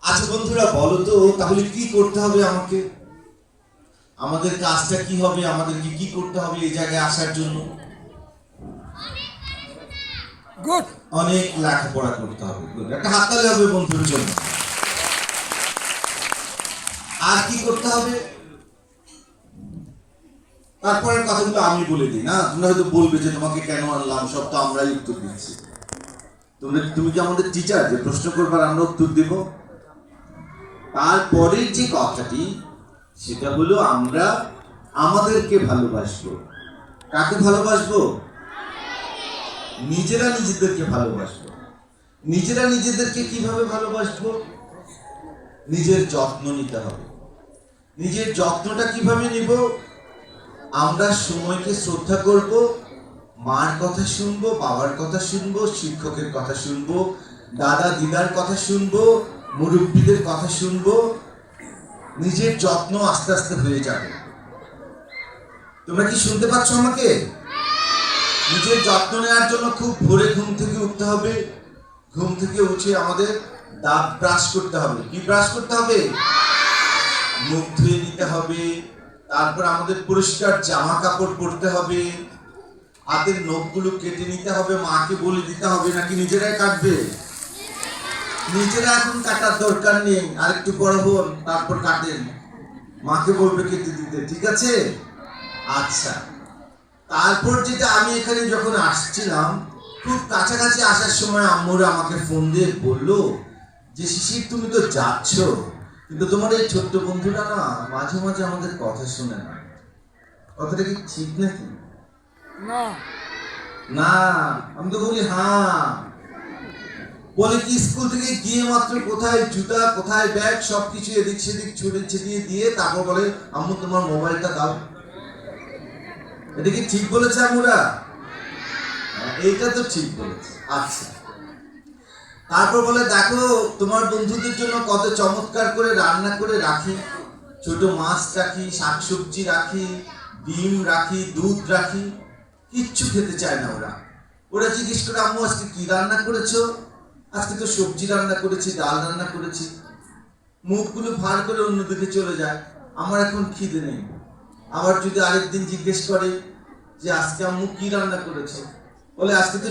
আচ্ছা বন্ধুরা, বলো তো তাহলে কি করতে হবে আমাকে? আমাদের কাজটা কি হবে? আমাদেরকে কি করতে হবে এই জায়গায় আসার জন্য? গুড। অনেক লেখাপড়া করতে হবে। Good. একটা হাততালি হবে বন্ধুর জন্য। আর কি করতে হবে? তারপরের কথাগুলো আমি বলে দিই না, তোমরা হয়তো বলবে যে তোমাকে কেন আনলাম, সব তো আমরাই উত্তর দিচ্ছি। তুমি কি আমাদের টিচার যে প্রশ্ন করবার আমরা উত্তর দেব? তারপরের যে কথাটি সেটা হলো আমরা আমাদেরকে ভালোবাসবো। কাকে ভালোবাসবো? নিজেরা নিজেদেরকে ভালোবাসবো। নিজেরা নিজেদেরকে কিভাবে ভালোবাসবো? নিজের যত্ন নিতে হবে। নিজের যত্নটা কিভাবে নিব? আমরা সময়কে শ্রদ্ধা করব, মার কথা শুনবো, বাবার কথা শুনবো, শিক্ষকের কথা শুনবো, দাদা দিদার কথা শুনবো, মুরব্বীদের কথা শুনবো। নিজের যত্ন আস্তে আস্তে হয়ে যাবে। তোমরা কি শুনতে পাচ্ছ আমাকে? নিজের যত্ন নেওয়ার জন্য খুব ভোরে ঘুম থেকে উঠতে হবে। ঘুম থেকে উঠে আমাদের দাঁত ব্রাশ করতে হবে। কি ব্রাশ করতে হবে? মুখ ধুয়ে নিতে হবে। তারপর আমাদের পরিষ্কার জামা কাপড় পরতে হবে। হাতের নখগুলো কেটে নিতে হবে। মাকে বলে দিতে হবে, নাকি নিজেরাই কাটবে? নিজেরা এখন কাটার দরকার নেই, আরেকটু বড় হন তারপর কাটেন। মাকে বলবে কেটে দিতে, ঠিক আছে? আচ্ছা, তারপর যেটা আমি এখানে যখন আসছিলাম, খুব কাছাকাছি আসার সময় আম্মুরা আমাকে ফোন দিয়ে বললো যে শিশির, তুমি তো যাচ্ছ, কিন্তু তোমার এই ছোট্ট বন্ধুটা না মাঝে মাঝে আমাদের কথা শুনে না। কথাটা কি ঠিক নাকি? না, না। আমি তো বলি হ্যাঁ। বলে কি, স্কুল থেকে গিয়ে মাত্র কোথায় জুতা, কোথায় ব্যাগ, সবকিছু এদিক সেদিক ছড়িয়ে ছিটিয়ে দিয়ে তারপর বলে আম্মু তোমার মোবাইলটা দাও। এটা কি ঠিক বলেছে আম্মুরা? এইটা তো ঠিক বলেছে। আচ্ছা, তারপর বলে দেখো তোমার বন্ধুদের জন্য কত চমৎকার করে রান্না করে রাখি। ছোট মাছ রাখি, শাকসবজি রাখি, ডিম রাখি, দুধ রাখি। কিচ্ছু খেতে চায় না ওরা। ওরা জিজ্ঞেস করে আম্মু আজকে কি রান্না করেছো? আজকে তো সবজি রান্না করেছি, ডাল রান্না করেছি। মুখগুলো ভার করে অন্যদিকে চলে যায়। আমার এখন খিদে নেই। আবার যদি আরেকদিন জিজ্ঞেস করে যে আজকে আম্মু কি রান্না করেছে, বলে আজকে তো